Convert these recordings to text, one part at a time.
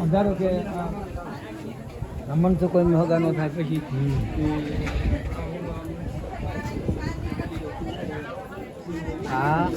ધારો કે રમણ તો કોઈ મહગા ન થાય પછી હા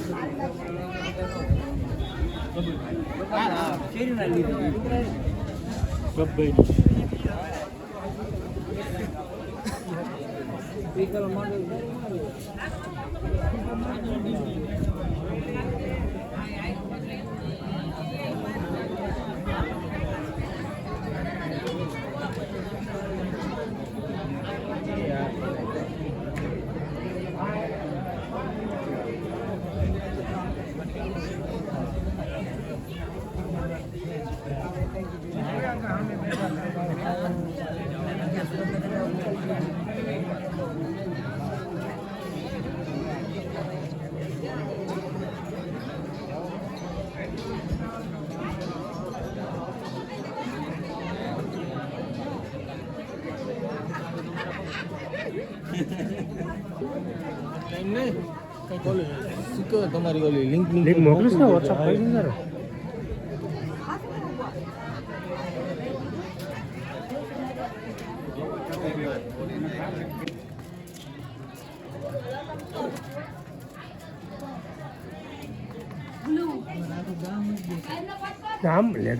તમારી ઓલી લિંક મોકલીશ ને વોટ્સઅપ કરી દીધા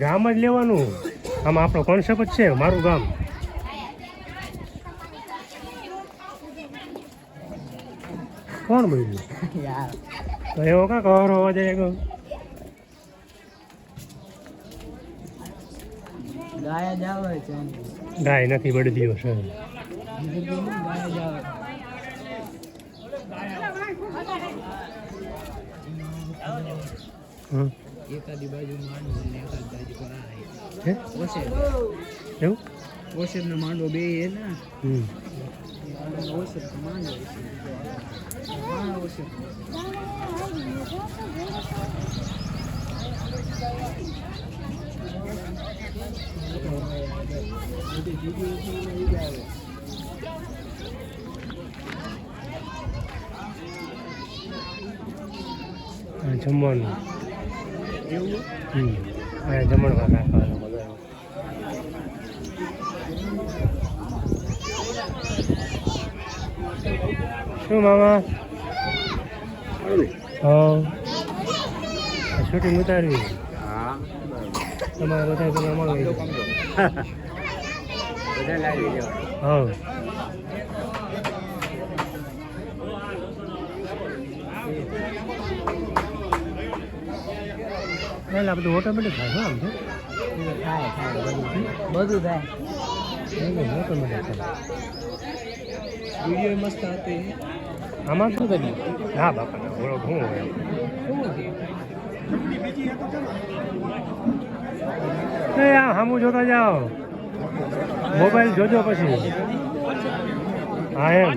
ગામ જ લેવાનું આમ આપણો કોન્સેપ્ટ જ છે મારું ગામ કોણ બોલ્યું તો એવો કાંક અવારો હોવા જાય ગાય નથી બળદીઓ છે એકાદી બાજુ માંડવો ને એકાદ બાજુ એવું ઓસેર નો માંડવો બે હે ને ઓસેર માંડવો ઓસેર જમવાનું હા જમણવા નાખવાનું શું મામા હા શૂટિંગ ઉતારવી તમારે બધા પેલા મળવી હા એટલે બધું ઓટોમેટિક થાય આમ છે થાય બધું થાય ઓટોમેટિક થાય વિડીયો મસ્ત હતી આમાં શું કર્યું હા બાપા ઓળો શું હોય આ સામું જોતા જાઓ મોબાઈલ જોજો પછી હા એમ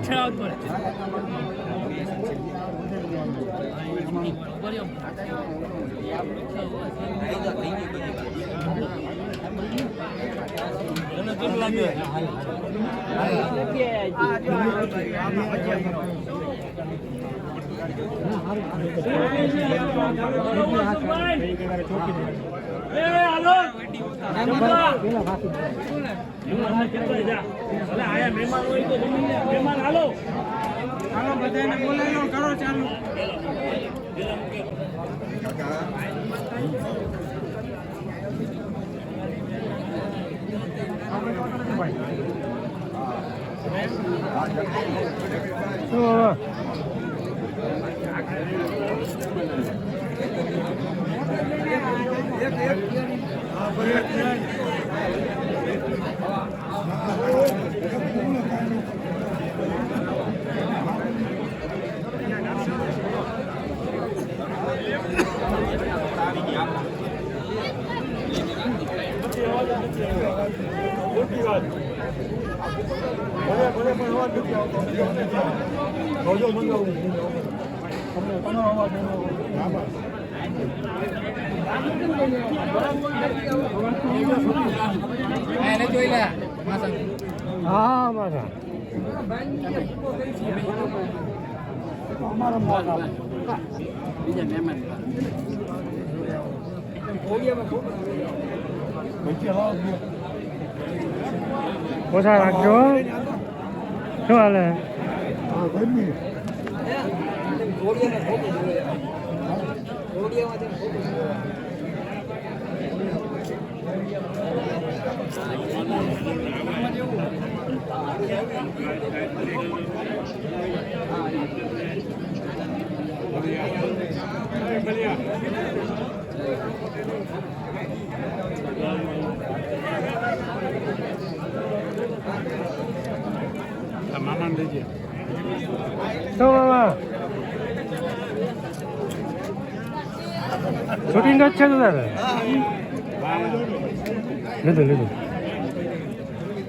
હા મારા બીજા મહેમાન ઓછા રાખજો શું હાલે મામા લેજે તો મામા શૂટિંગ જ છે તો તારે લીધું લીધું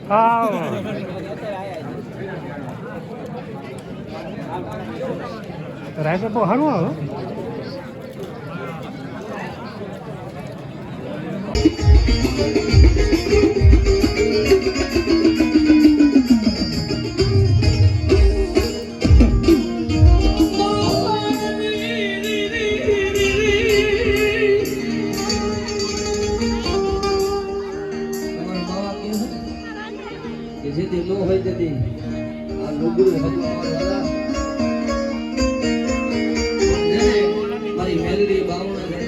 હા રાઈસ બહુ સારું આવે જેથી નો હોય તેથી આ લુગડું હજવાવાળા મારી મેલડી બાવણા છે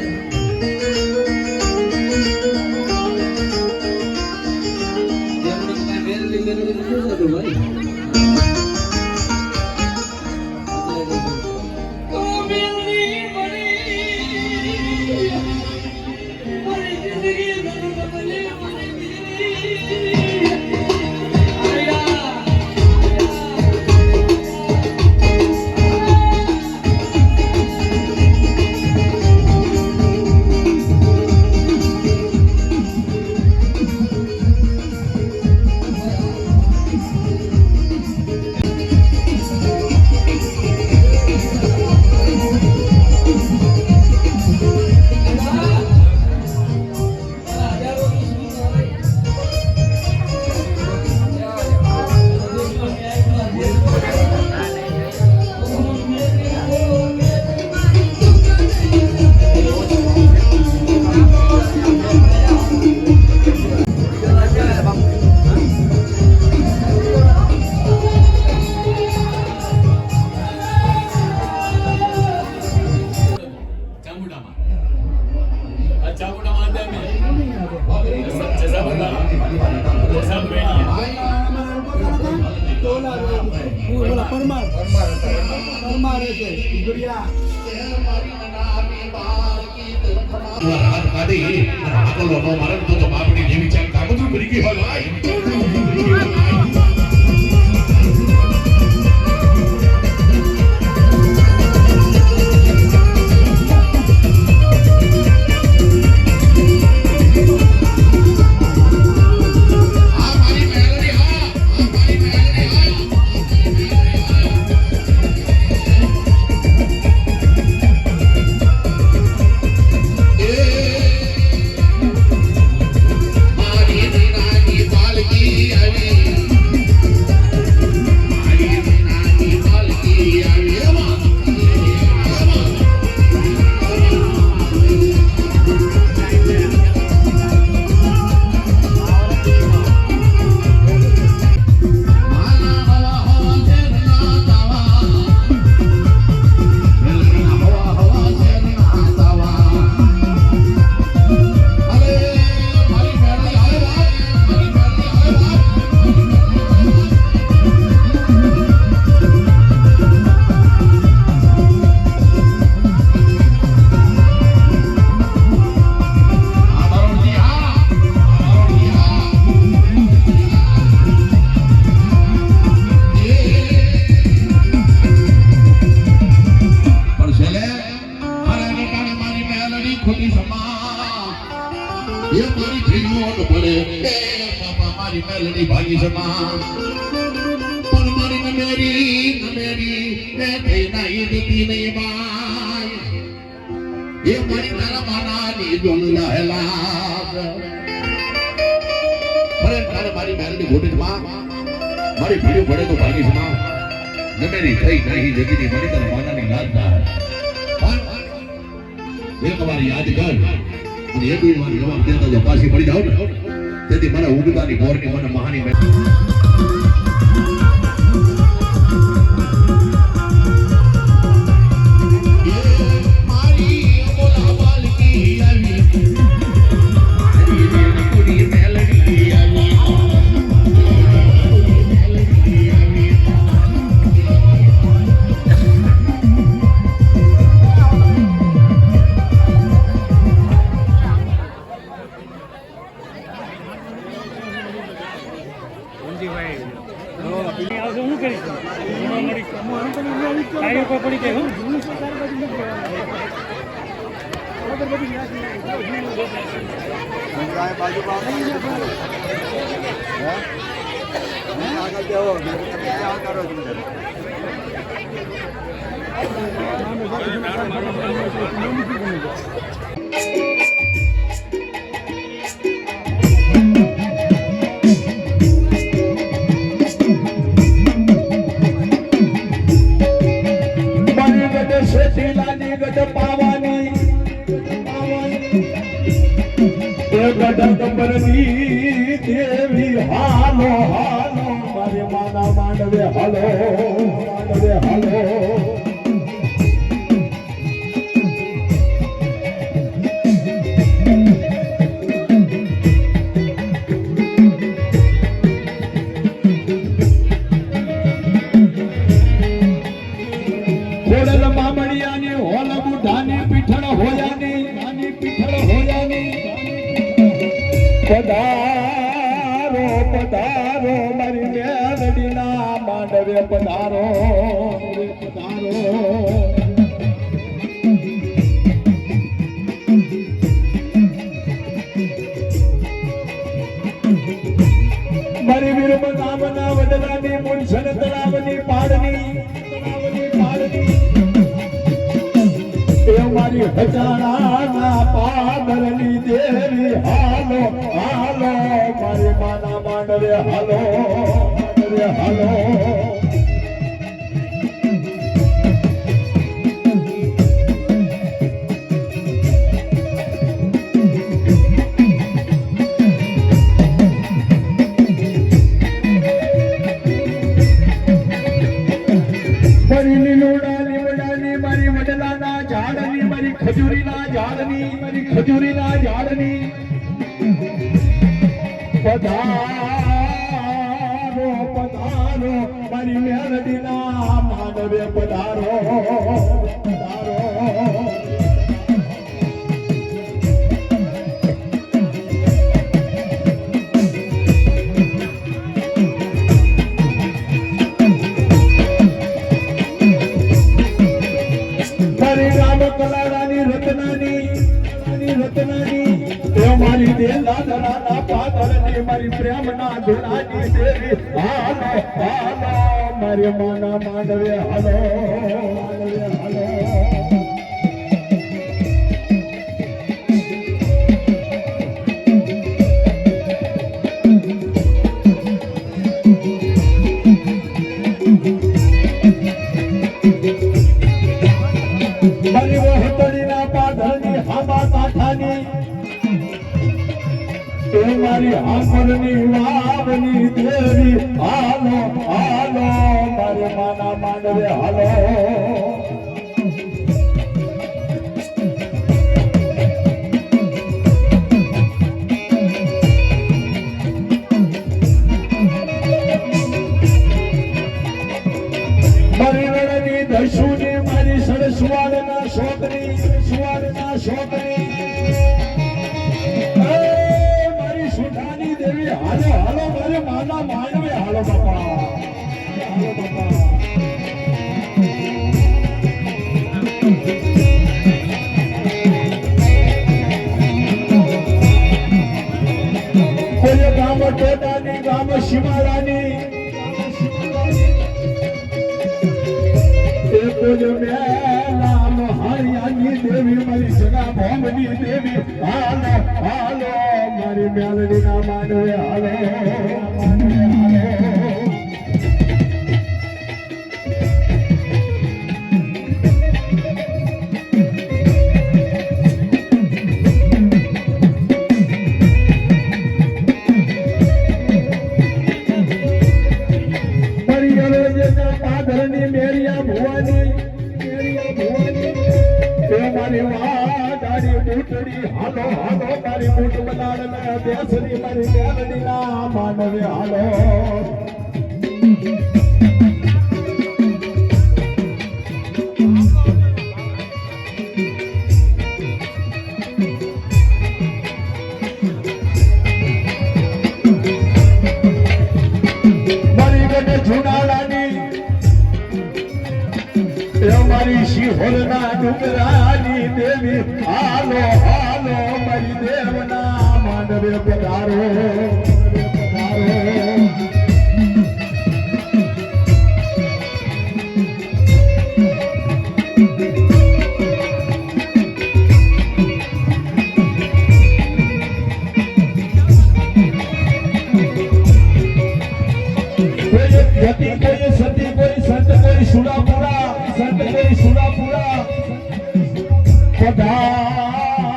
જેમને કઈ મેલડી નથી થતું ભાઈ મારી ભીડું પડે તો ભાગી સમા નમેરી થઈ નહીં જગીની મરી તર માનાની લાજ ના એક વાર યાદ કર પણ એટલું મારે જવાબ દેતા જો પાછી પડી જાવ ને તેથી મને ઉગતાની મોરની મને મહાની દેવી હાલો હાલો મારે માના માંડવે હાલો માંડવે હાલો ખોડલ મામડિયાની હોલ બુઢાની પીઠળ હોયાની પીઠળ હોયાની પધારો પધારો મારી મેલડીના માંડવે પધારો પધારો મારી વીર નામના વડલાની મુનસન તળાવની પાડની એ મારી હજારાના પાદરની દેવી હાલો હાલો મારી માના માંડવે હાલો માંડવે હાલો ખજૂરીના ઝાડની પધારો પધારો મારી મેલડીના માંડવે પધારો પધારો મારી રામ કલાડાની રત્નાની મારી દેલા દલાના પાદરની મારી પ્રેમના ધુલાની દેવી હાલો હાલો મારી માના માંડવે હાલો માંડવે હાલો મારી વહતડીના પાદરની હામા કાંઠાની મારી આંખની વાવની દેવી હાલો હાલો મારે માના માંડવે હાલો મારી વેળની દશુની મારી સરસવાડના શોકની હાલો હાલો મારે માના માંડવે હાલો બાપા હાલો બાપા કોઈ ગામ ટોટાની ગામ શિવાળાની કોઈ મેલામ હરિયાની દેવી મારી સગા ભોમની દેવી હાલો હાલો મારી મેલડીના માંડવે હાલો મારી મૂઠ બનાડ ને દેશની મારી મેલડીના માનવે હાલો મારી શિહોરના ડુંગરાની દેવી હાલો હાલો મારી દેવના માનવે પધારો કોઈ સતી કોઈ સંત કોઈ સુરાપુરા સંત કોઈ સુરાપુરા પધારો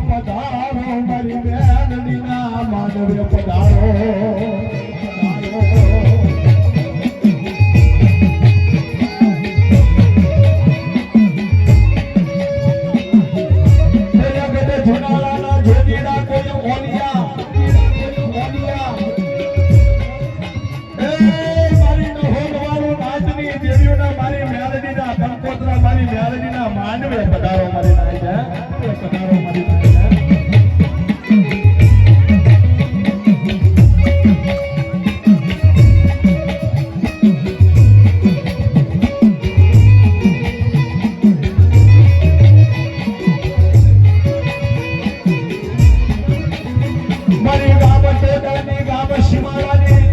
પધારો મારી મેલડીના માનવે પધારો જુનાળાના જોગીના કોઈ ઓલિયા મારી મેલડીના માનવે પધારો મારી નાય પધારો મારી નાય મારી ગામ ટેકાની ગામ શિમાળાની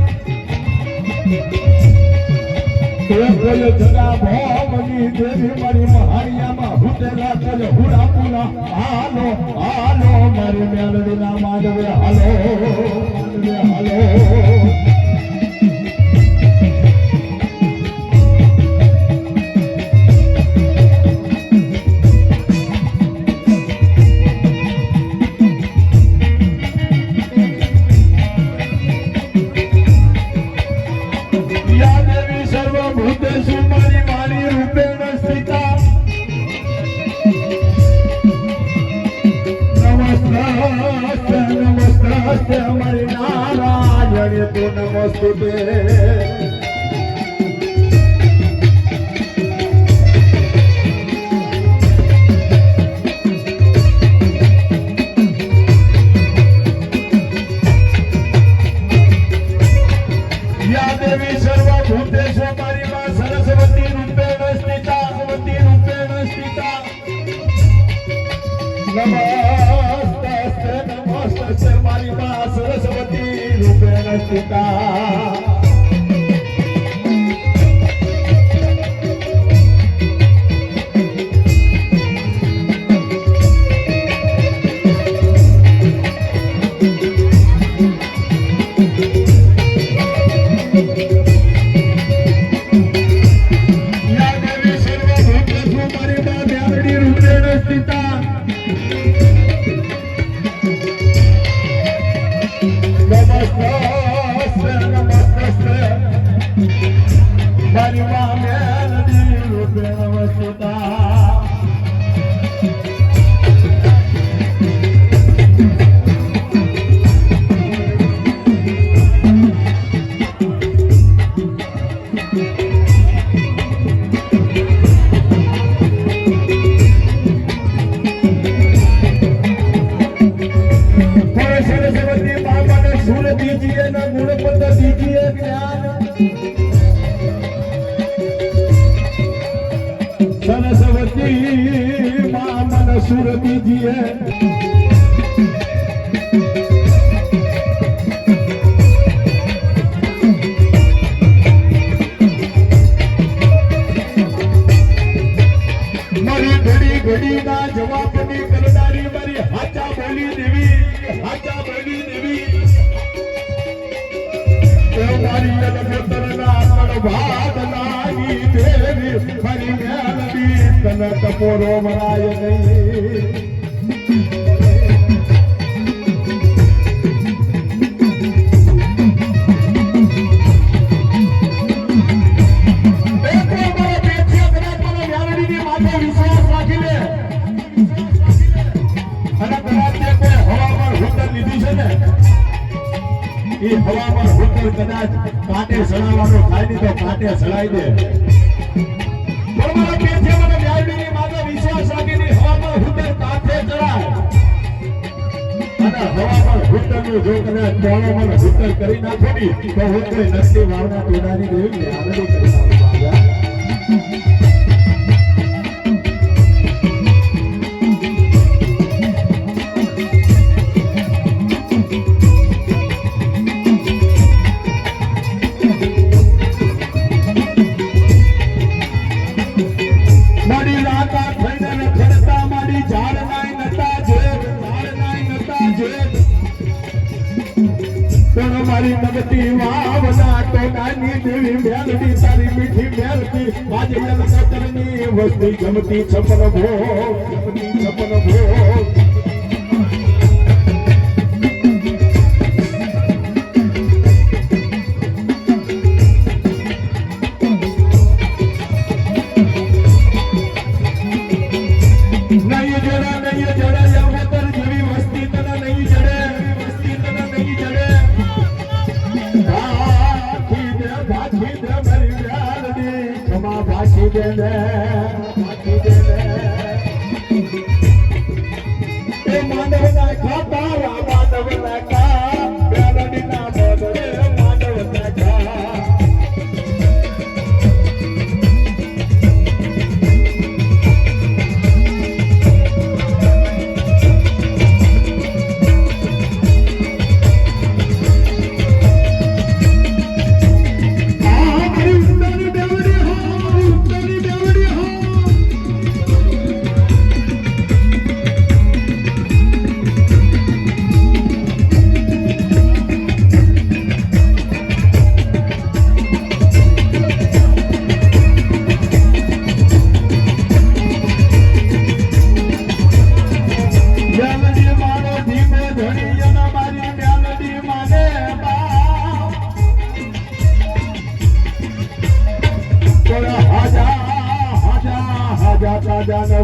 કોઈ જગા ભોમની દેવી મારી મહાણિયામાં હુટેલા તલે હુડાપુલા હાલો હાલો મારી મેલડીના માનવે હાલો માનવે હાલો નમસ્તે મારી નારાયણ તો નમસ્તે યા દેવી સર્વભૂતેષુ મારી માં સરસ્વતી રૂપેણ સ્થિતા નમસ્તે મારી માં સરસ્વતી રૂપેણ સ્થિતા મારી માં મેલડી રૂપેણ વસતા સરસ્વતી બાબાને સુર દીજીએ ના ગુણપત દીજીએ જ્ઞાન सरस्वती मां मन सुर दीजिए मारी घड़ी घड़ी ना जवाब नी करदारी मारी हाचा बोली देवी मारी अलग ना भाग लागी देवी मारी मेलडी तने टपोरो मराय नहीं વિશ્વાસ રાખી લે અને કદાચ કોઈ હવા એ હવામાં હોતર કદાચ કાંટે સડાવવાનો થાય નહીં તો કાંટે સડાઈ દે પણ મારા પેથે મને વ્યાજની માતા વિશ્વાસ રાખીને હવામાં હોતર કાંઠે ચડાય અને હવામાં હોતરનું જો કદાચ મોણો મને હોતર કરી નાખો ની તો હોતરે નસલી વાવના ટોડાની દેવી આનંદી કરી નાખો મારી મગતી વાવના ટોડાની દેવી મેલડી તારી મીઠી મેલડી આજે મેલ કતરની વસ્તી ગમતી છપન ભોગ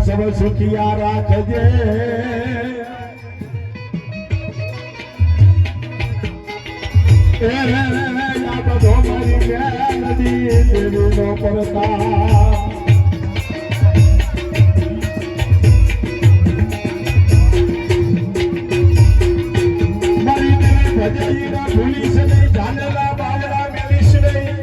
સબ સુખિયા રાખજે એ રે આ બધો મારી મેલડી દેવીનો પ્રતાપ મારી દેવી ભજાઈના ભૂલીશ નહીં ઝાલેલા બાવડા મેલીશ નહીં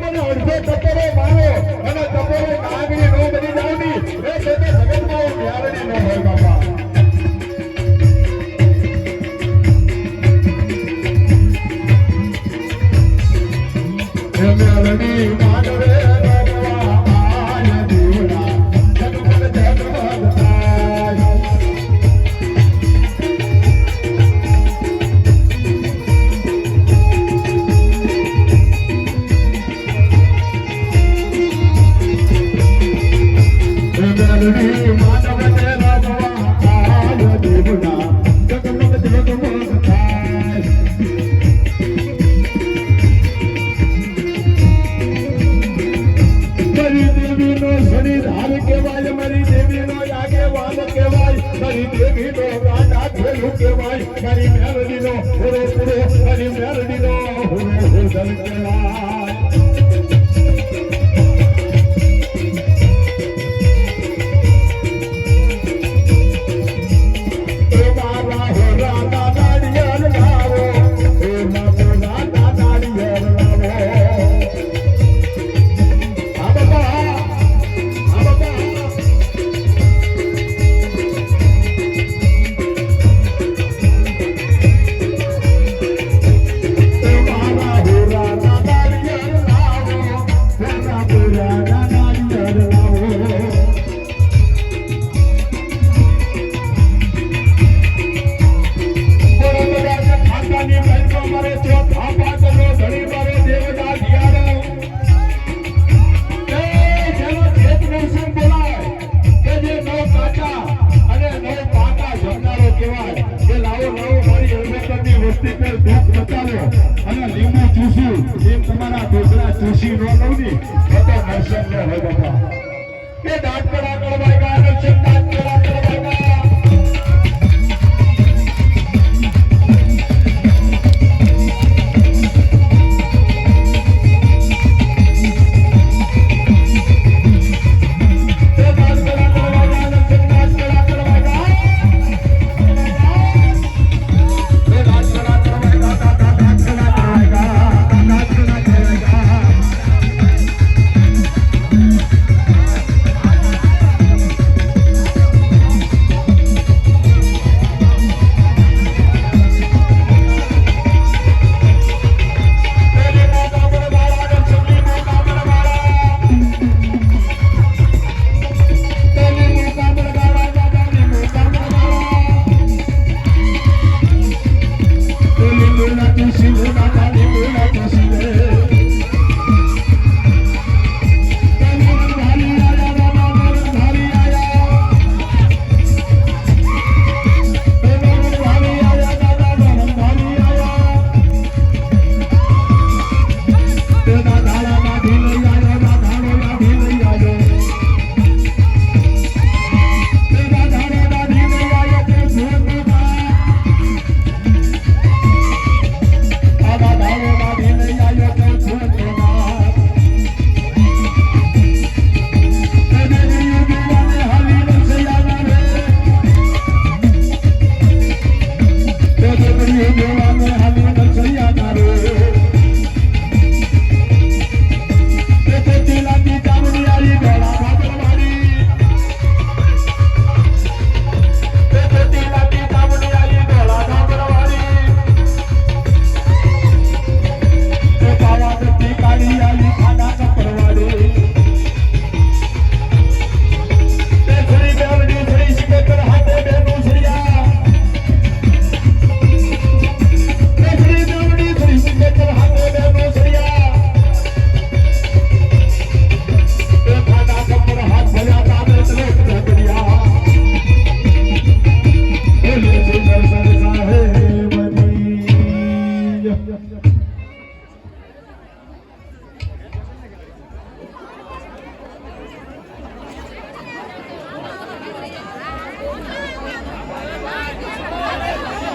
મને અડધો ટપોરો મારો અને ટપોરો નાગરી નો બની જાવની એ છે જગતમાં વ્યારણી ન હોય બાપા એ વ્યારણી માનવે રગવા આય દેવડા જગમગ જગમગ થાય મારી મેલડીનો પૂરો મારી મેલડીનો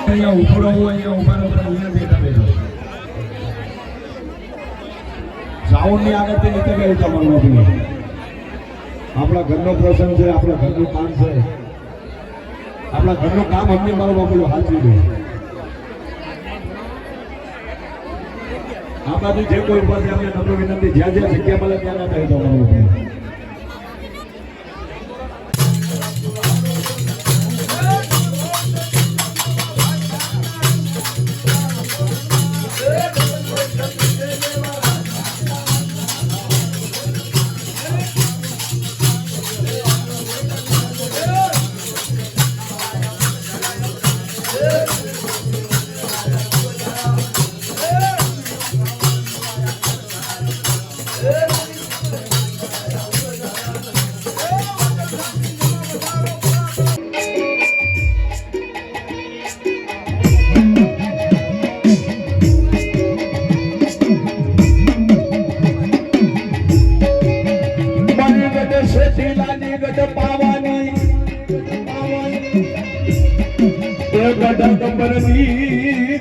અહીંયા ઉભો રહું અહીંયા ઉભા રહો અહીંયા બેઠા બેઠા સાઉન્ડની આગળથી નીચે ગઈ તમારું બાપુ આપણા ઘરનો પ્રસંગ છે આપણા ઘરનું કામ છે આપણા ઘરનું કામ અમને મારો બાપુ હાચવી દે આપણાથી જે કોઈ ઉભા છે આપણે નમ્ર વિનંતી જ્યાં જ્યાં જગ્યા મળે ત્યાં ના કહી દો મારો બાપુ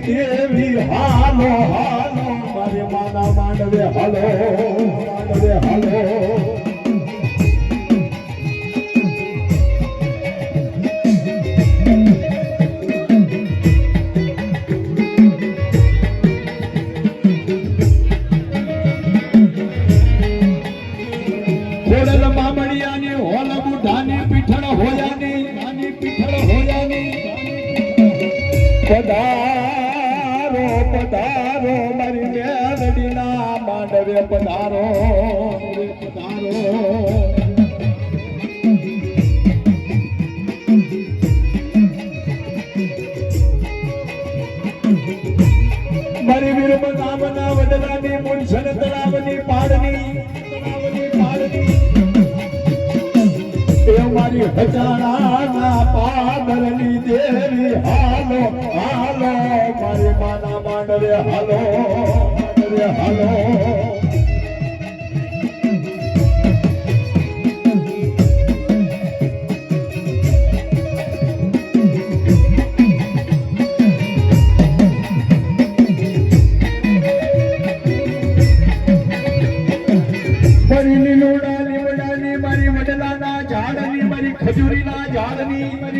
દેવી હાલો હાલો મારે માના માંડવે હાલો માંડવે હાલો ખોડલ મામડિયાની હોલ બુઢાની પીઠળ હોયાની પધારો પધારો મારી મેલડીના માંડવે પધારો પધારો મારી વીર નામના વડલાની મુનસન તળાવની પાડની એ મારી હજારાના પાદરની દેવી હાલો હાલો મારી માના માંડવે હાલો માંડવે હાલો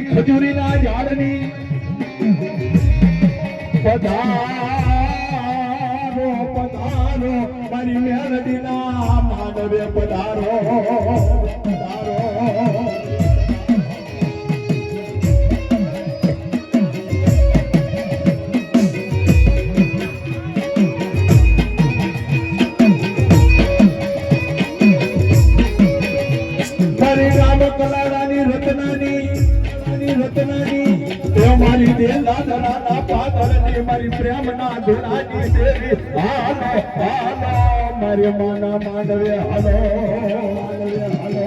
ખજૂરીના ઝાડની પધારો પધારો મારી મેલડીના માંડવે પધારો પધારો મારી રામ કલાડાની રત્નાની મારી દેલાના પાદરની મારી પ્રેમના ધુનાની દેવી હાલો હાલો મારી માના માંડવે હાલો માંડવે હાલો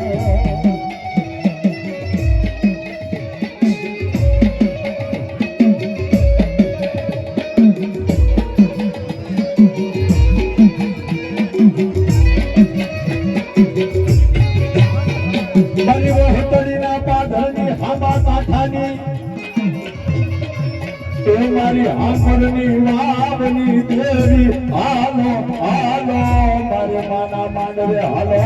મારી વહતડીના પાદરની હામા કાંઠાની મારી આંખની વાવની દેવી હાલો હાલો મારે માના માંડવે હાલો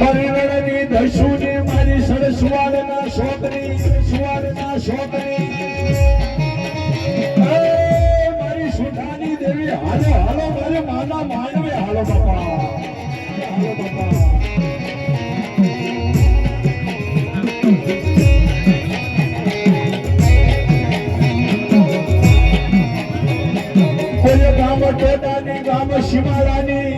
મારી વેળની દશુની મારી સરસવાડના શોકની હાલો હાલો મારે માના માંડવે હાલો બાપા હાલો બાપા કોઈ ગામ ટોટાની ગામ શિમાળાની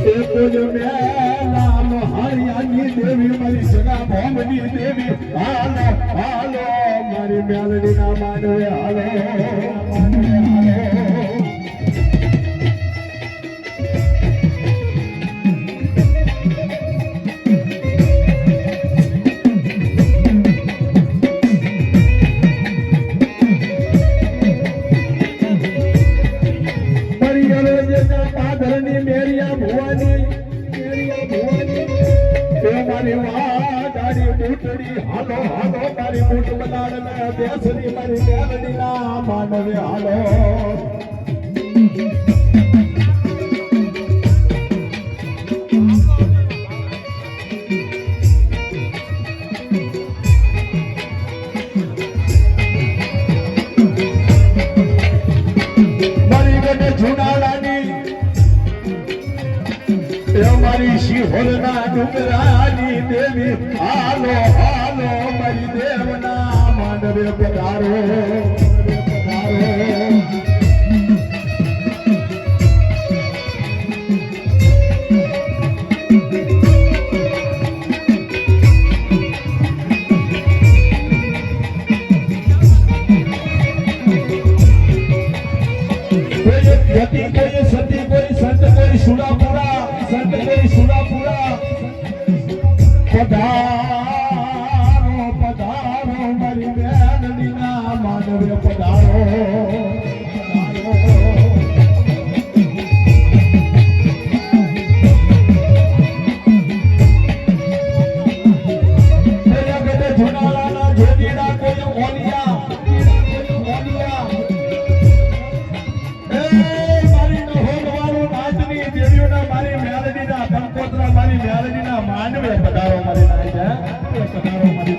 એ કોઈ મેલામ હરિયાની દેવી મારી સગા ભોમની દેવી હાલો હાલો મારી મેલડીના માંડવે હાલો મૂઠડી હાલો હાલો મારી મૂઠ બનાડ ને બેસરી મારી મેલડી ના માનવે હાલો મારી શિહોરના ડુંગરાની દેવી હાલો હાલો મારી દેવના માનવે પધારો કોઈ સતી કોઈ સંત કોઈ સુરાપુરા સંત કોઈ સુરાપુરા પધારો પધારો મારી બેનડીના માનવે પધારો જુનાળાના જોગીના કોઈ ઓલિયા મારી મેલડીના માનવે પધારો મારી નાઈ પધારો મારી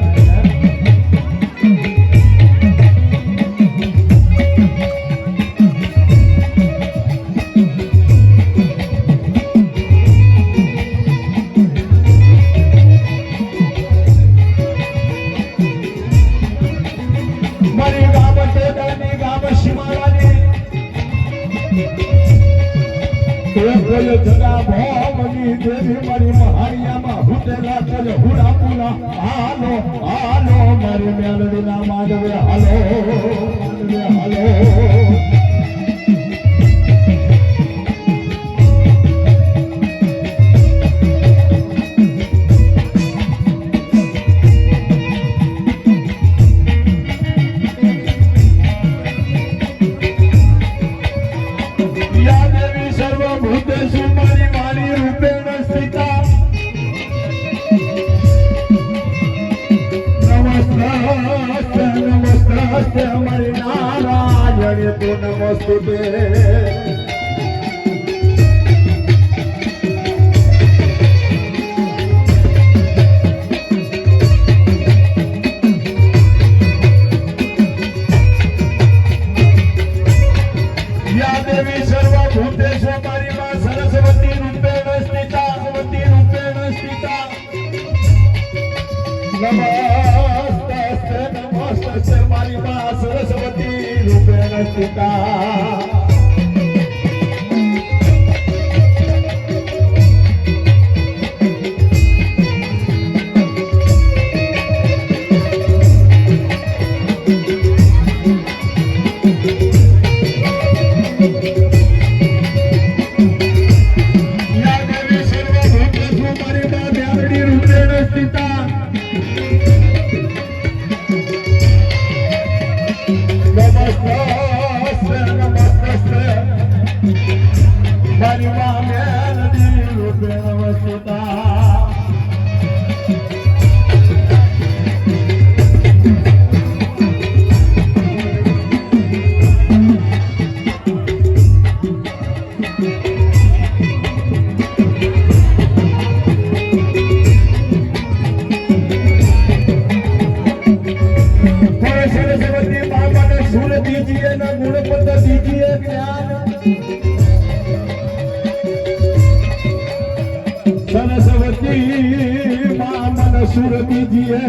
મારી ગામ ટેટાની ગામ શિમાળાની કોઈ જગા ભોમની દેવી મારી મહાણિયામાં હુટેલા ચલે હુડા પુલા હાલો હાલો મારી મેલડીના માનવે હાલો માનવે હાલો નમસ્તે મારી નારાયણ તો નમસ્તે યા દેવી સર્વભૂતેષુ મારી માં સરસ્વતી રૂપેણ સ્થિતા નમસ્તે મારી માં સરસ્વતી રૂપેણ સ્થિતા મારી માં મેલડી રૂપેણ વસતા સરસ્વતી બાબાને સુર દીજીએ ના ગુણપત દીજીએ જ્ઞાન સરસ્વતી મામન સુર દીજીએ